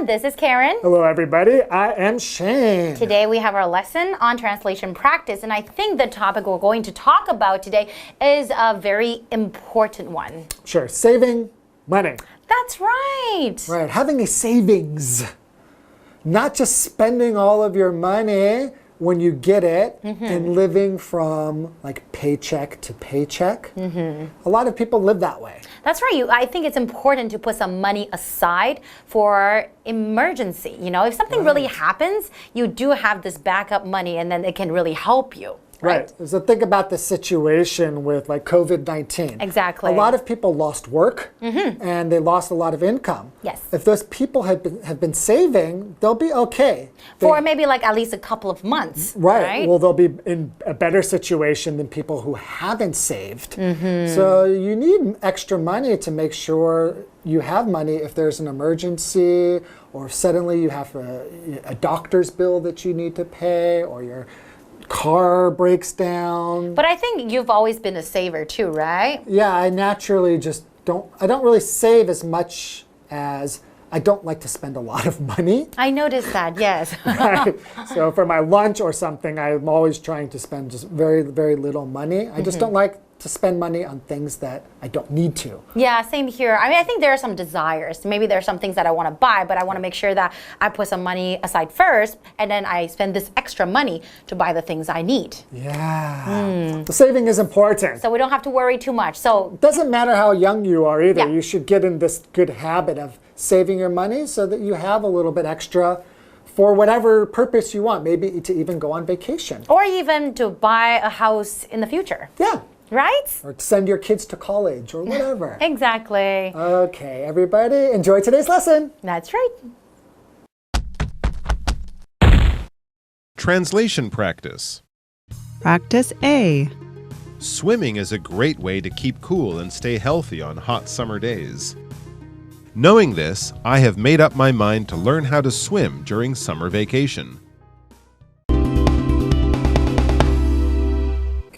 everyone, this is Karen. Hello everybody, I am Shane. Today we have our lesson on translation practice, and I think the topic we're going to talk about today is a very important one. Sure, saving money. That's right. Right, having a savings. Not just spending all of your money when you get it and living from like paycheck to paycheck. A lot of people live that way. That's right. I think it's important to put some money aside for emergency. You know, if something really happens, you do have this backup money and then it can really help you. Right. So think about the situation with like COVID-19. Exactly. A lot of people lost work and they lost a lot of income. Yes. If those people have been saving, they'll be okay. For maybe like at least a couple of months. Right. Well, they'll be in a better situation than people who haven't saved. So you need extra money to make sure you have money if there's an emergency, or suddenly you have a doctor's bill that you need to pay, or your car breaks down. But I think you've always been a saver too, right? Yeah, I naturally just don't really save as much as I don't like to spend a lot of money. I noticed that, yes. Right. So for my lunch or something, I'm always trying to spend just very, very little money. I just don't like to spend money on things that I don't need to. Yeah, same here. I mean, I think there are some desires. Maybe there are some things that I want to buy, but I want to make sure that I put some money aside first, and then I spend this extra money to buy the things I need. Yeah. The saving is important. So we don't have to worry too much. So it doesn't matter how young you are either. Yeah. You should get in this good habit of saving your money so that you have a little bit extra for whatever purpose you want. Maybe to even go on vacation. or even to buy a house in the future. Yeah. Right? Or send your kids to college or whatever. Exactly. Okay, everybody, enjoy today's lesson. That's right. Translation practice. Practice A. Swimming is a great way to keep cool and stay healthy on hot summer days. Knowing this, I have made up my mind to learn how to swim during summer vacation.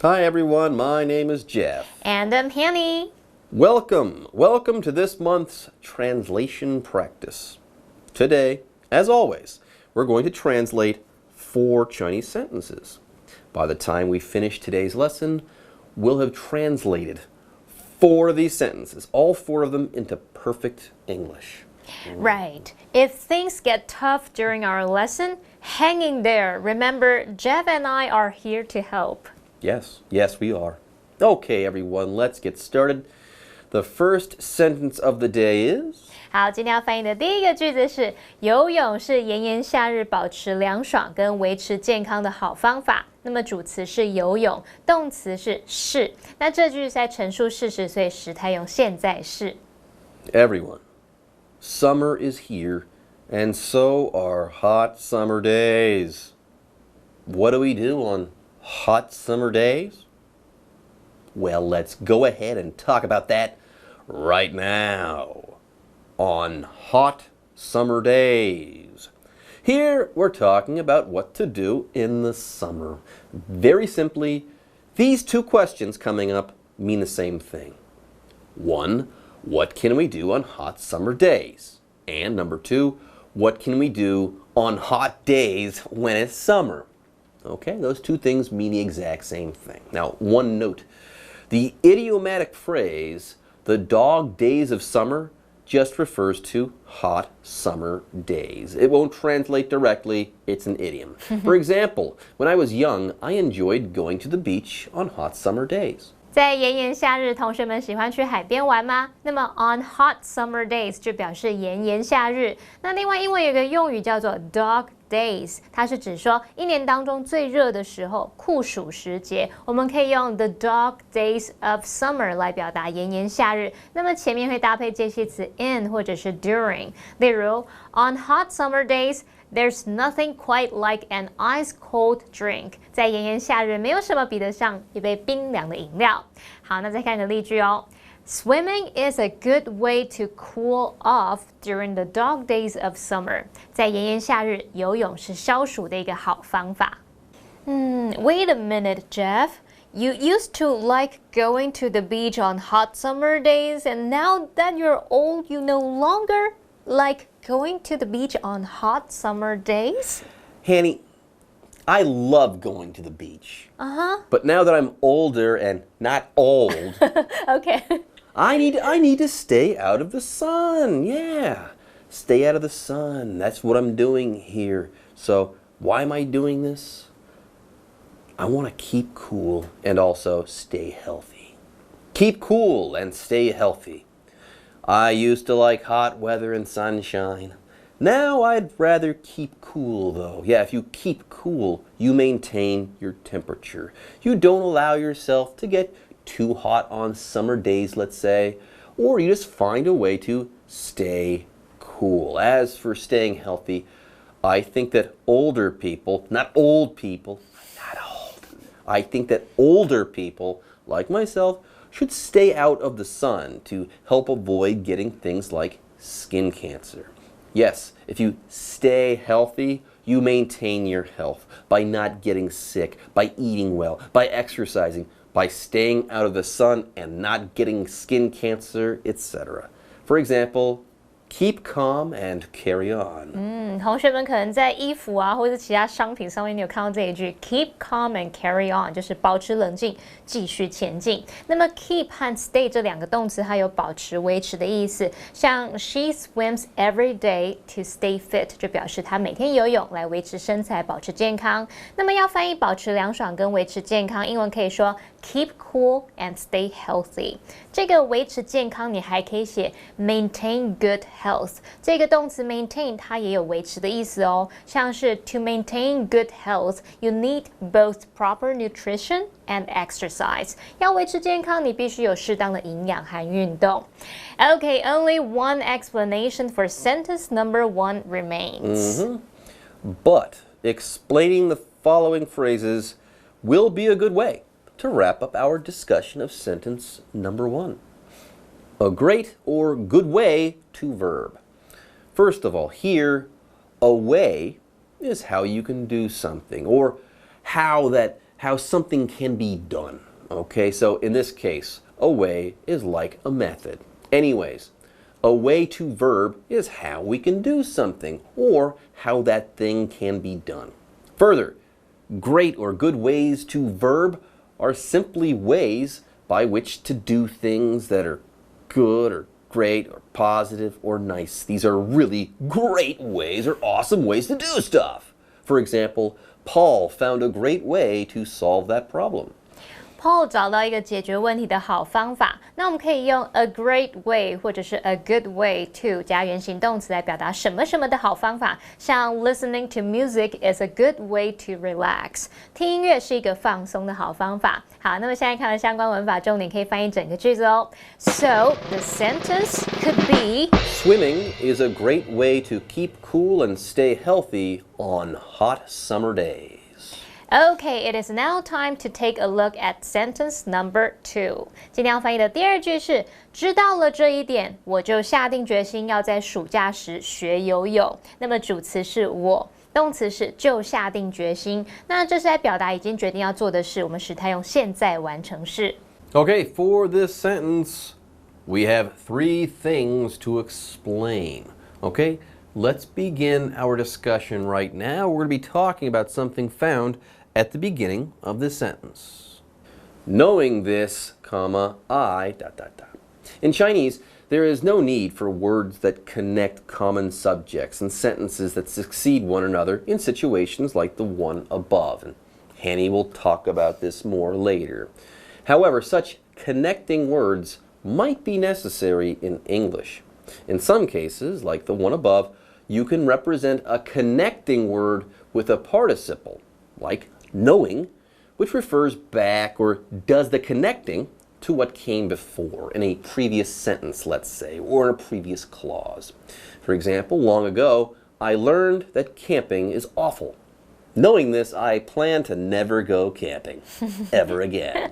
Hi everyone, my name is Jeff. And I'm Hanny. Welcome to this month's translation practice. Today, as always, we're going to translate 4 Chinese sentences. By the time we finish today's lesson, we'll have translated 4 of these sentences, all 4 of them into perfect English. Right. If things get tough during our lesson, hang in there. Remember, Jeff and I are here to help. Yes, we are. Okay, everyone, let's get started. The first sentence of the day is... 好，今天要翻译的第一个句子是游泳是炎炎夏日保持凉爽跟维持健康的好方法。那么主词是游泳，动词是。那这句是在陈述事实，所以时态用现在式。Everyone, summer is here, and so are hot summer days. What do we do on hot summer days? Well, let's go ahead and talk about that right now. On hot summer days. Here we're talking about what to do in the summer. Very simply, these 2 questions coming up mean the same thing. 1, what can we do on hot summer days? And number 2, what can we do on hot days when it's summer? Okay, those 2 things mean the exact same thing. Now, one note. The idiomatic phrase, the dog days of summer, just refers to hot summer days. It won't translate directly, it's an idiom. For example, when I was young, I enjoyed going to the beach on hot summer days. 在炎炎夏日，同学们喜欢去海边玩吗？那么 on hot summer days 就表示炎炎夏日。那另外英文有一个用语叫做 dog days， 它是指说一年当中最热的时候，酷暑时节，我们可以用 the dog days of summer 来表达炎炎夏日。那么前面会搭配介系词 in 或者是 during。例如 on hot summer days。There's nothing quite like an ice-cold drink. 在炎炎夏日，没有什么比得上一杯冰凉的饮料。好，那再看个例句哦。Swimming is a good way to cool off during the dog days of summer. 在炎炎夏日，游泳是消暑的一个好方法。Wait a minute, Jeff. You used to like going to the beach on hot summer days, and now that you're old, you no longer like going to the beach on hot summer days? Hanny, I love going to the beach. Uh-huh. But now that I'm older and not old, Okay. I need to stay out of the sun. Yeah. Stay out of the sun. That's what I'm doing here. So, why am I doing this? I want to keep cool and also stay healthy. Keep cool and stay healthy. I used to like hot weather and sunshine. Now I'd rather keep cool though. Yeah, if you keep cool, you maintain your temperature. You don't allow yourself to get too hot on summer days, let's say, or you just find a way to stay cool. As for staying healthy, I think that older people, not old people, not old, I think that older people, like myself, should stay out of the sun to help avoid getting things like skin cancer. Yes, if you stay healthy, you maintain your health by not getting sick, by eating well, by exercising, by staying out of the sun and not getting skin cancer, etc. For example, keep calm and carry on. 同学们可能在衣服啊，或者其他商品上面，你有看到这一句 "Keep calm and carry on"，就是保持冷静，继续前进。那么 keep 和 stay 这两个动词，它有保持、维持的意思。像 She swims every day to stay fit， 就表示她每天游泳来维持身材、保持健康。那么要翻译保持凉爽跟维持健康，英文可以说 Keep cool and stay healthy。这个维持健康，你还可以写 maintain good health。这个动词 maintain 它也有维持的意思哦，像是 to maintain good health, you need both proper nutrition and exercise. 要维持健康，你必须有适当的营养和运动。Okay, only one explanation for sentence number 1 remains. But explaining the following phrases will be a good way to wrap up our discussion of sentence number 1. A great or good way to verb. First of all, here, a way is how you can do something, or how something can be done. Okay, so in this case, a way is like a method. Anyways, a way to verb is how we can do something, or how that thing can be done. Further, great or good ways to verb are simply ways by which to do things that are good or great or positive or nice. These are really great ways or awesome ways to do stuff. For example, Paul found a great way to solve that problem. Paul 找到一个解决问题的好方法，那我们可以用 a great way 或者是 a good way to 加原形动词来表达什么什么的好方法，像 listening to music is a good way to relax， 听音乐是一个放松的好方法。好，那么现在看了相关文法重点可以翻译整个句子哦。So the sentence could be Swimming is a great way to keep cool and stay healthy on hot summer days. Okay, it is now time to take a look at sentence number 2. 今天要翻译的第二句是知道了这一点，我就下定决心要在暑假时学游泳。那么主词是我，动词是就下定决心。那这是在表达已经决定要做的事，我们时态用现在完成式。Okay, for this sentence, we have 3 things to explain. Okay, let's begin our discussion right now. We're going to be talking about something found at the beginning of this sentence. Knowing this, comma, I, ... In Chinese, there is no need for words that connect common subjects and sentences that succeed one another in situations like the one above. And Hanny will talk about this more later. However, such connecting words might be necessary in English. In some cases, like the one above, you can represent a connecting word with a participle, like knowing, which refers back or does the connecting to what came before in a previous sentence, let's say, or in a previous clause. For example, long ago, I learned that camping is awful. Knowing this, I plan to never go camping ever again.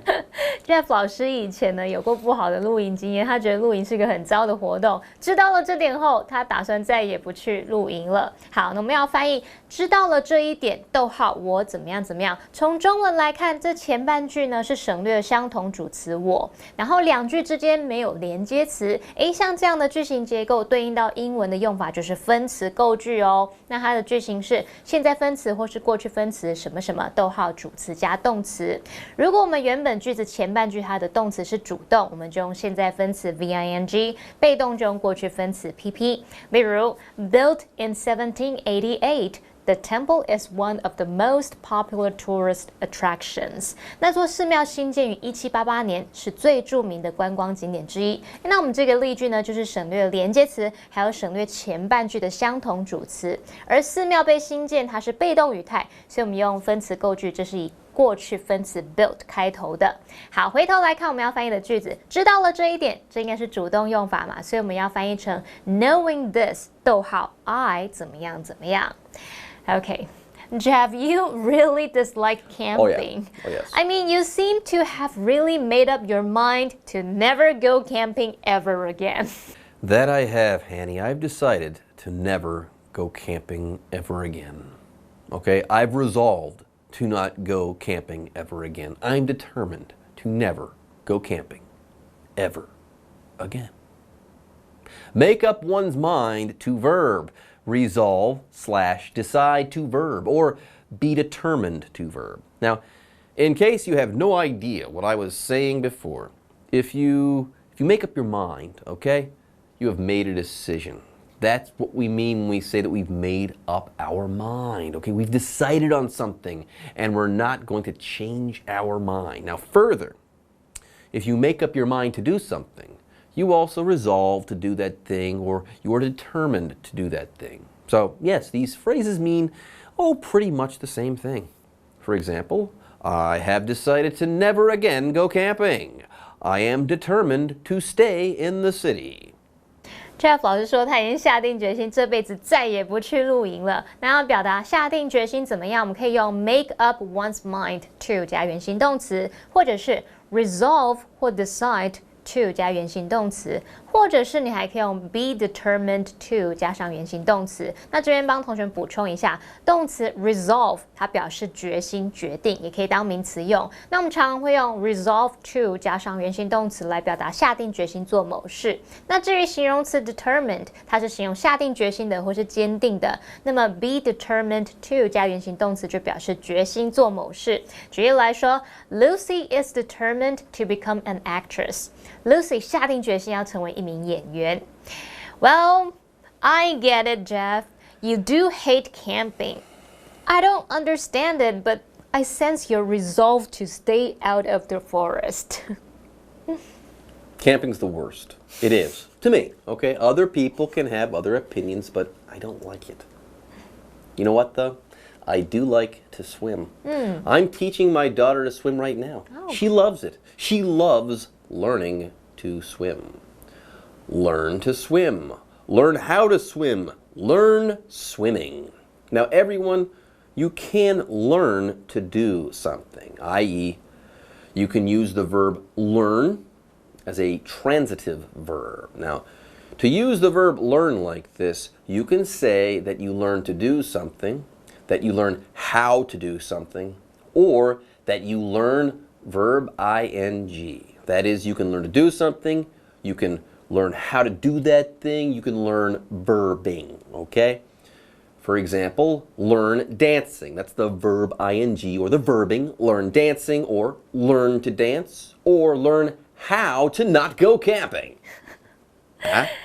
Jeff 老师以前呢有过不好的露营经验，他觉得露营是个很糟的活动。知道了这点后，他打算再也不去露营了。好，那我们要翻译知道了这一点，逗号我怎么样怎么样。从中文来看，这前半句呢是省略相同主词我，然后两句之间没有连接词。像这样的句型结构对应到英文的用法就是分词构句哦。那它的句型是现在分词或是过去分词什么什么，逗号主词加动词。如果我们原本句子前半句它的动词是主动，我们就用现在分词 VING， 被动就用过去分词 PP。例如 Built in 1788。The temple is one of the most popular tourist attractions. 那座寺庙兴建于1788年，是最著名的观光景点之一。那我们这个例句呢，就是省略了连接词，还有省略前半句的相同主词。而寺庙被兴建，它是被动语态，所以我们用分词构句，这是以过去分词 built 开头的。好，回头来看我们要翻译的句子，知道了这一点，这应该是主动用法嘛，所以我们要翻译成 Knowing this， 逗号 I 怎么样怎么样。Okay, Jeff, you really dislike camping. Oh, yes. I mean, you seem to have really made up your mind to never go camping ever again. That I have, Hanny. I've decided to never go camping ever again. Okay, I've resolved to not go camping ever again. I'm determined to never go camping ever again. Make up one's mind to verb. Resolve/decide to verb, or be determined to verb. Now, in case you have no idea what I was saying before, if you make up your mind, okay, you have made a decision. That's what we mean when we say that we've made up our mind. Okay, we've decided on something and we're not going to change our mind. Now, further, if you make up your mind to do something, you also resolve to do that thing, or you are determined to do that thing. So, yes, these phrases mean, pretty much the same thing. For example, I have decided to never again go camping. I am determined to stay in the city. Jeff 老师说他已经下定决心这辈子再也不去露营了。那要表达下定决心怎么样？我们可以用 make up one's mind to 加原形动词，或者是 resolve 或 decide to 加原形动词，或者是你还可以用 be determined to 加上原形动词。那这边帮同学们补充一下，动词 resolve 它表示决心、决定，也可以当名词用。那我们常常会用 resolve to 加上原形动词来表达下定决心做某事。那至于形容词 determined， 它是形容下定决心的或是坚定的。那么 be determined to 加原形动词就表示决心做某事。举例来说 ，Lucy is determined to become an actress。Lucy 下定决心要成为一名演员。Well, I get it, Jeff. You do hate camping. I don't understand it, but I sense your resolve to stay out of the forest. Camping's the worst. It is. To me, okay? Other people can have other opinions, but I don't like it. You know what, though? I do like to swim. I'm teaching my daughter to swim right now. Oh. She loves it. She loves learning to swim. Learn to swim. Learn how to swim. Learn swimming. Now, everyone, you can learn to do something, i.e., you can use the verb learn as a transitive verb. Now, to use the verb learn like this, you can say that you learn to do something, that you learn how to do something, or that you learn verb ing. That is, you can learn to do something, you can learn how to do that thing, you can learn verbing, okay? For example, learn dancing. That's the verb ing or the verbing. Learn dancing or learn to dance or learn how to not go camping.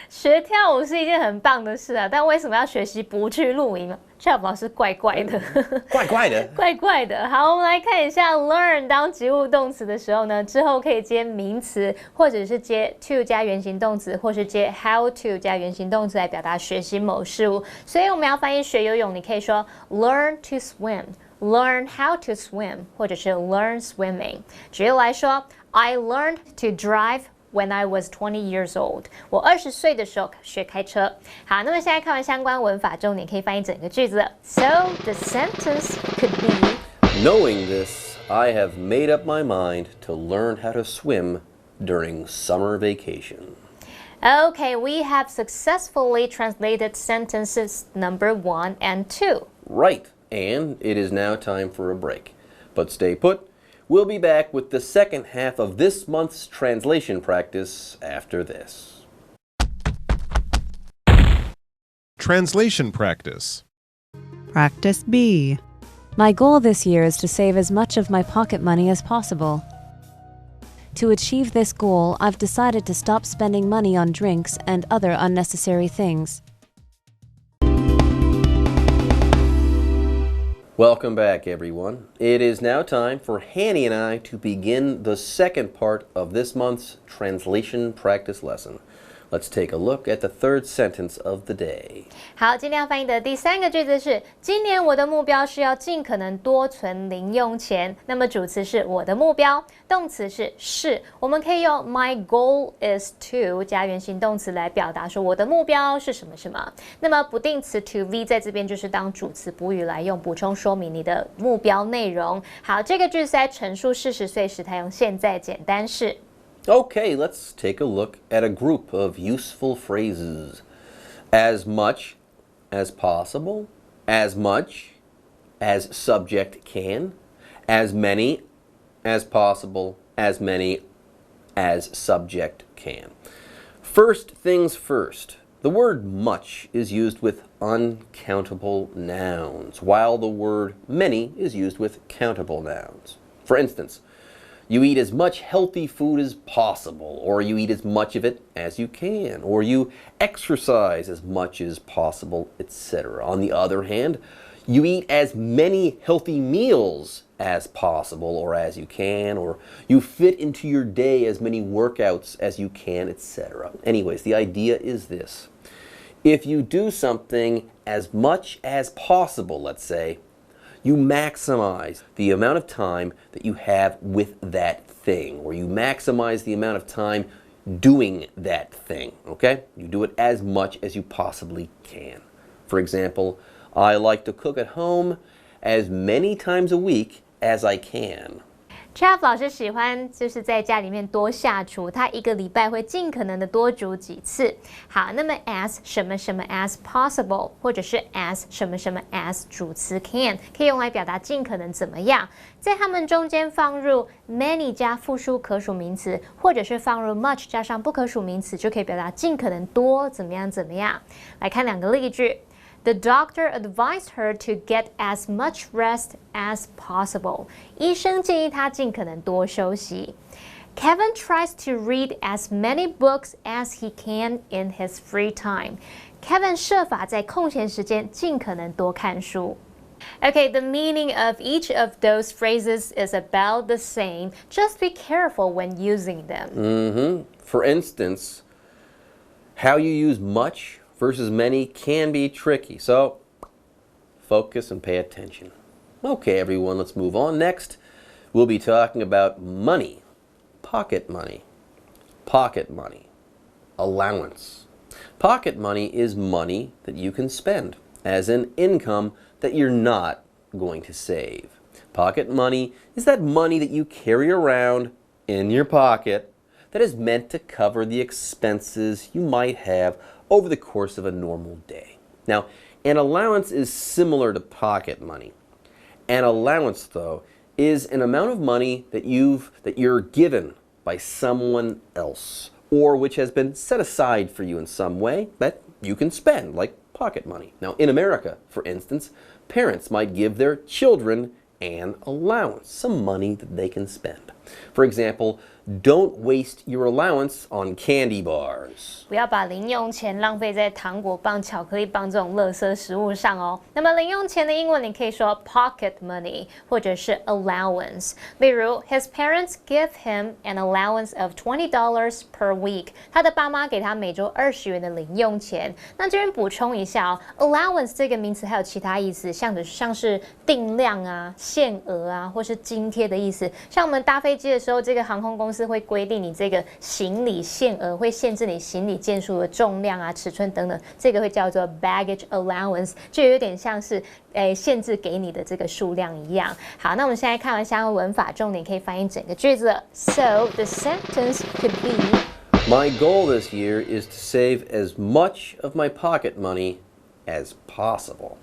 学跳舞是一件很棒的事啊，但为什么要学习不去露营呢？ Jeff 老师怪怪的，怪怪的，怪怪的。好，我们来看一下 learn 当及物动词的时候呢，之后可以接名词，或者是接 to 加原形动词，或是接 how to 加原形动词来表达学习某事物。所以我们要翻译学游泳，你可以说 learn to swim。Learn how to swim， 或者是 learn swimming。举例来说 ，I learned to drive when I was 20 years old. 我20岁的时候学开车。好，那么现在看完相关文法重点，可以翻译整个句子了。So the sentence could be Knowing this, I have made up my mind to learn how to swim during summer vacation. Okay, we have successfully translated sentences number 1 and 2. Right, and it is now time for a break. But stay put. We'll be back with the second half of this month's translation practice after this. Translation practice. Practice B. My goal this year is to save as much of my pocket money as possible. To achieve this goal, I've decided to stop spending money on drinks and other unnecessary things. Welcome back, everyone. It is now time for Hanny and I to begin the second part of this month's translation practice lesson. Let's take a look at the third sentence of the day. 好，今天要翻译的第3个句子是：今年我的目标是要尽可能多存零用钱。那么主词是我的目标，动词是。我们可以用 My goal is to 加原形动词来表达说我的目标是什么什么。那么不定词 to be 在这边就是当主词补语来用，补充说明你的目标内容。好，这个句子在陈述事实岁时，它用现在简单式。Okay, let's take a look at a group of useful phrases. As much as possible, as much as subject can, as many as possible, as many as subject can. First things first. The word much is used with uncountable nouns, while the word many is used with countable nouns. For instance, you eat as much healthy food as possible, or you eat as much of it as you can, or you exercise as much as possible, etc. On the other hand, you eat as many healthy meals as possible or as you can, or you fit into your day as many workouts as you can, etc. Anyways, the idea is this. If you do something as much as possible, let's say, you maximize the amount of time that you have with that thing, or you maximize the amount of time doing that thing, okay? You do it as much as you possibly can. For example, I like to cook at home as many times a week as I can. Jeff 老师喜欢就是在家里面多下厨，他一个礼拜会尽可能的多煮几次。好，那么 as 什么什么 as possible， 或者是 as 什么什么 as 主词 can， 可以用来表达尽可能怎么样。在它们中间放入 many 加复数可数名词，或者是放入 much 加上不可数名词，就可以表达尽可能多怎么样怎么样。来看2个例句。The doctor advised her to get as much rest as possible. 医生建议她尽可能多休息。Kevin tries to read as many books as he can in his free time. Kevin 设法在空闲时间尽可能多看书。Okay, the meaning of each of those phrases is about the same. Just be careful when using them. For instance, how you use much versus many can be tricky, so focus and pay attention. Okay, everyone, let's move on. Next, we'll be talking about money, pocket money, allowance. Pocket money is money that you can spend, as in income that you're not going to save. Pocket money is that money that you carry around in your pocket that is meant to cover the expenses you might have over the course of a normal day. Now, an allowance is similar to pocket money. An allowance, though, is an amount of money that you're given by someone else, or which has been set aside for you in some way that you can spend, like pocket money. Now, in America, for instance, parents might give their children an allowance, some money that they can spend. For example, don't waste your allowance on candy bars. 不要把零用钱浪费在糖果棒、巧克力棒这种垃圾食物上哦。那么零用钱的英文你可以说 pocket money 或者是 allowance。例如 ，His parents give him an allowance of $20 per week。他的爸妈给他每周20元的零用钱。那这边补充一下哦 ，allowance 这个名词还有其他意思，像是定量啊、限额啊，或是津贴的意思。像我们搭飞机的时候，这个航空公司会规定你这个行李限额，会限制你行李件数的重量啊、尺寸等等，这个会叫做 baggage allowance， 就有点像是限制给你的这个数量一样。好，那我们现在看完相关文法，重点可以翻译整个句子了。So the sentence could be：My goal this year is to save as much of my pocket money as possible.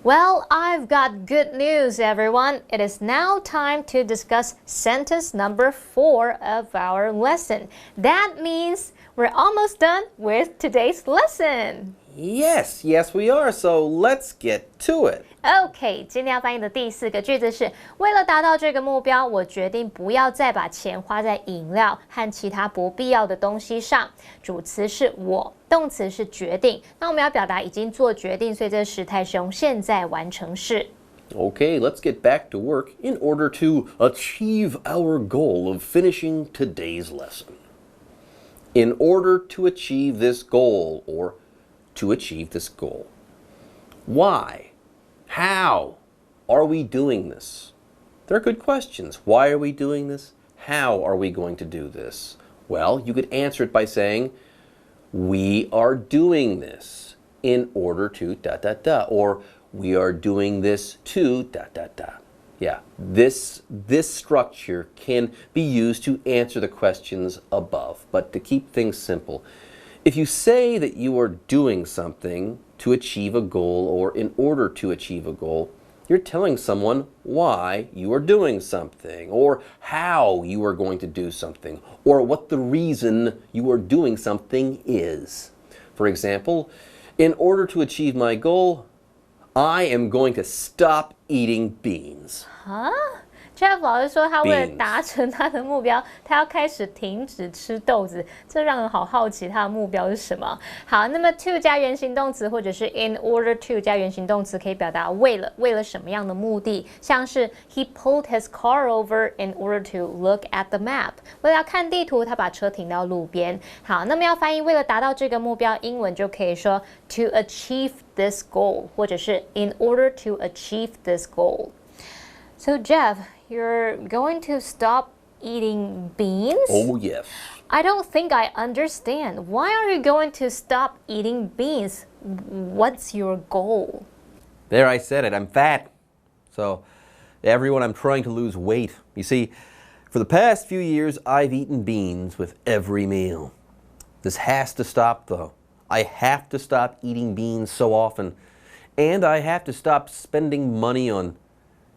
Well, I've got good news, everyone. It is now time to discuss sentence number 4 of our lesson. That means we're almost done with today's lesson. Yes, we are. So let's get to it. OK， 今天要翻译的第4个句子是：为了达到这个目标，我决定不要再把钱花在饮料和其他不必要的东西上。主词是我，动词是决定。那我们要表达已经做决定，所以这个时态是用现在完成式。Okay, let's get back to work in order to achieve our goal of finishing today's lesson. In order to achieve this goal, or to achieve this goal. Why? How are we doing this? They're good questions. Why are we doing this? How are we going to do this? Well, you could answer it by saying, we are doing this in order to ... or we are doing this to ... Yeah, this structure can be used to answer the questions above. But to keep things simple, if you say that you are doing something to achieve a goal or in order to achieve a goal, you're telling someone why you are doing something, or how you are going to do something, or what the reason you are doing something is. For example, in order to achieve my goal, I am going to stop eating beans. Jeff 老师说，他为了达成他的目标，他要开始停止吃豆子，这让人好好奇他的目标是什么。好，那么 to 加原形动词，或者是 in order to 加原形动词，可以表达为了什么样的目的，像是 He pulled his car over in order to look at the map。为了要看地图，他把车停到路边。好，那么要翻译为了达到这个目标，英文就可以说 to achieve this goal， 或者是 in order to achieve this goal。So Jeff,you're going to stop eating beans? Oh, yes. I don't think I understand. Why are you going to stop eating beans? What's your goal? There, I said it. I'm fat. So, everyone, I'm trying to lose weight. You see, for the past few years, I've eaten beans with every meal. This has to stop, though. I have to stop eating beans so often. And I have to stop spending money on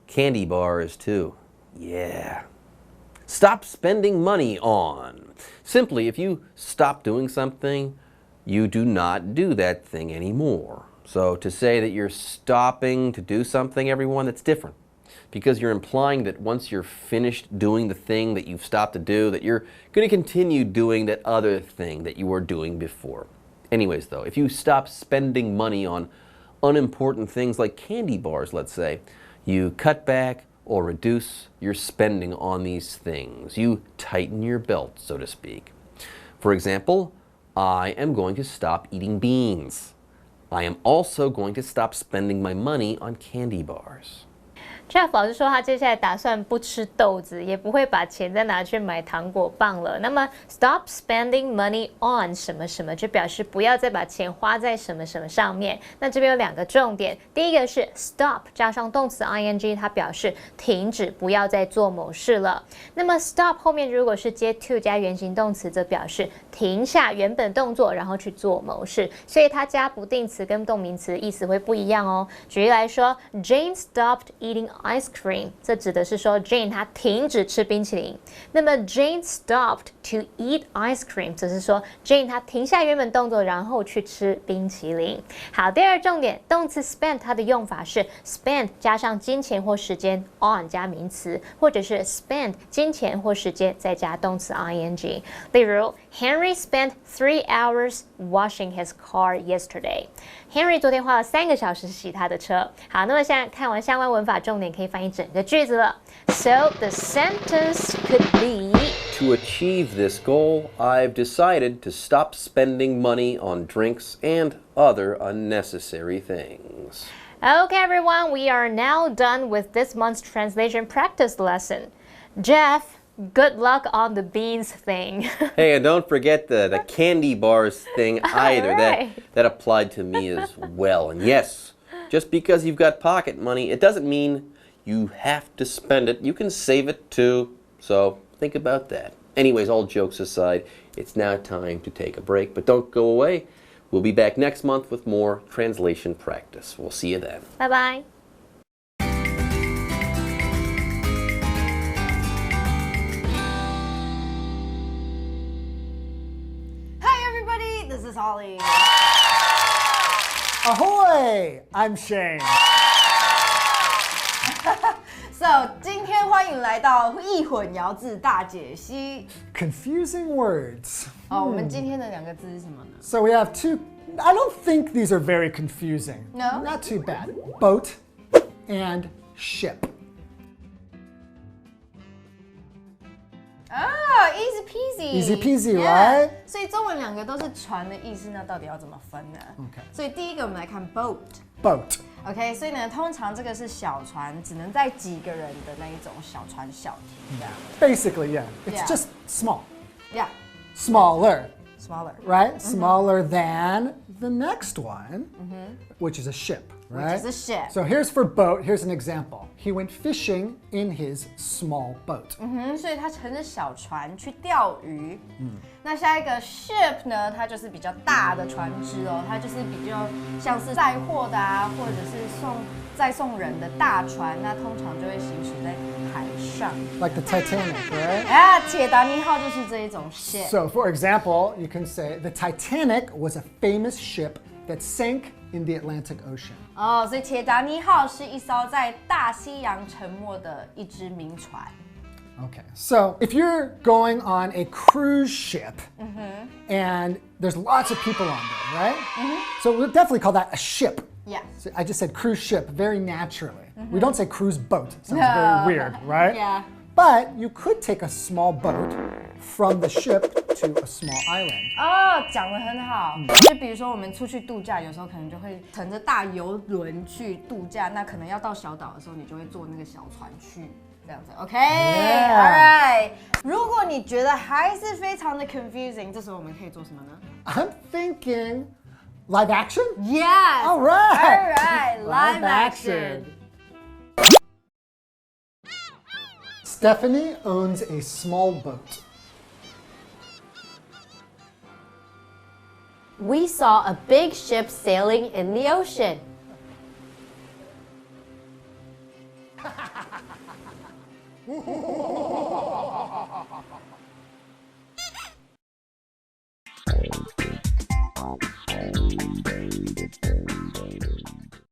candy bars, too. Yeah. Stop spending money on. Simply, if you stop doing something, you do not do that thing anymore. So to say that you're stopping to do something, everyone, that's different. Because you're implying that once you're finished doing the thing that you've stopped to do, that you're going to continue doing that other thing that you were doing before. Anyways, though, if you stop spending money on unimportant things like candy bars, let's say, you cut back or reduce your spending on these things. You tighten your belt, so to speak. For example, I am going to stop eating beans. I am also going to stop spending my money on candy bars. Jeff 老师说，他接下来打算不吃豆子，也不会把钱再拿去买糖果棒了。那么 stop spending money on 什么什么，就表示不要再把钱花在什么什么上面。那这边有2个重点，第一个是 stop 加上动词 ing， 它表示停止，不要再做某事了。那么 stop 后面如果是接 to 加原形动词，则表示停下原本动作，然后去做某事。所以它加不定词跟动名词意思会不一样哦。举例来说 ，Jane stopped eating ice cream， 这指的是说 Jane 她停止吃冰淇淋。那么 Jane stopped to eat ice cream， 则是说 Jane 她停下原本动作，然后去吃冰淇淋。好，第二重点，动词 spend 它的用法是 spend 加上金钱或时间 on 加名词，或者是 spend 金钱或时间再加动词 ing。例如 Henry spent 3 hours washing his car yesterday。Henry 昨天花了3个小时洗他的车。好，那么现在看完相关文法，重点可以翻译整个句子了。So the sentence could be: To achieve this goal, I've decided to stop spending money on drinks and other unnecessary things. Okay, everyone, we are now done with this month's translation practice lesson. Jeff, Good luck on the beans thing. Hey, and don't forget the candy bars thing either. Right. That applied to me as well. And yes, just because you've got pocket money, it doesn't mean you have to spend it. You can save it too. So think about that. Anyways, all jokes aside, it's now time to take a break. But don't go away. We'll be back next month with more translation practice. We'll see you then. Bye bye. Hi everybody, this is Holly. Ahoy! I'm Shane. So 今天欢迎来到易混淆字大解析。 Confusing words. 哦，我们今天的两个字是什么呢？ So we have two. I don't think these are very confusing. No? Not too bad. Boat and ship. 啊 ，easy peasy。 Easy peasy, Yeah. right? 所以中文两个都是船的意思，那到底要怎么分呢 Okay. 所以第一个我们来看 boat。 Boat. OK， 所以呢，通常这个是小船，只能载几个人的那一种小船小艇这样。 Basically, yeah. It's Yeah. just small. Yeah, Smaller, smaller. right? Smaller than the next one, which is a ship, right? Which is a ship. So here's for boat. Here's an example. He went fishing in his small boat. 所以它乘着小船去钓鱼。那下一个 ship 呢，它就是比较大的船只哦，它就是比较像是载货的啊，或者是载送人的大船，那通常就会行驶在海上。 Like the Titanic, right? 啊，铁达尼号就是这一种 ship。 So, for example, you can say the Titanic was a famous ship that sank in the Atlantic Ocean. 哦，所以铁达尼号是一艘在大西洋沉没的一只名船。 Okay, so if you're going on a cruise ship and there's lots of people on there, right? So we'll definitely call that a ship. Yeah. So I just said cruise ship very naturally. We don't say cruise boat. Sounds very weird, right? Yeah. But you could take a small boat from the ship to a small island. 哦，讲得很好。就比如说我们出去度假，有时候可能就会乘着大游轮去度假，那可能要到小岛的时候，你就会坐那个小船去，这样子。OK，All right。如果你觉得还是非常的 confusing， 这时候我们可以做什么呢 I'm thinking live action?？Yes。 All right. All right. Live action. Stephanie owns a small boat. We saw a big ship sailing in the ocean.